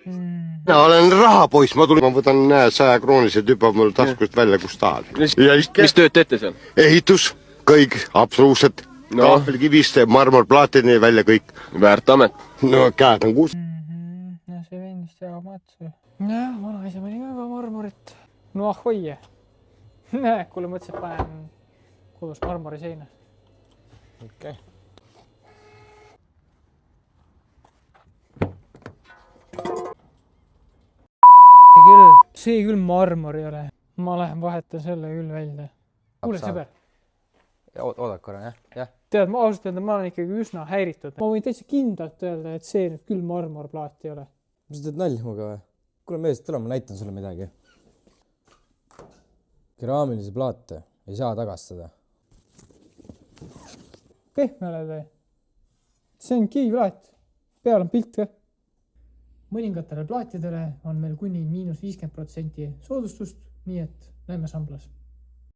Mina olen rahapoiss, ma võtan 100-kroonise tüpa mul taskust välja, kus tahad. Mis tööd teete seal? Ehitus, kõik, absoluutselt. Kaapelkivist, marmorplaatini välja kõik. Väärt amet. No käed on kus. No see vendist teha matsu. Jah, vanaisa pani ka marmorit. No hoie. Kuule mõtlesin, et panen kodus marmori seina. Okei. See küll marmor ei ole. Ma lähen vahetan selle küll välja. Kuule, sõber. Oodad korra, jah? Tead, ma ausalt öelda, ma olen ikkagi üsna häiritud. Ma võin täitsa kindlalt öelda, et see nüüd küll marmorplaat ei ole. Mis sa teed nalja muga või? Kuule mees, tule, ma näitan sulle midagi. Keraamilisi plaate ei saa tagastada. Pehme oled või? See on kiviplaat. Peal on pilt ka. Mõningatele plaatidele on meil kuni -50% soodustust, nii et näeme samblas.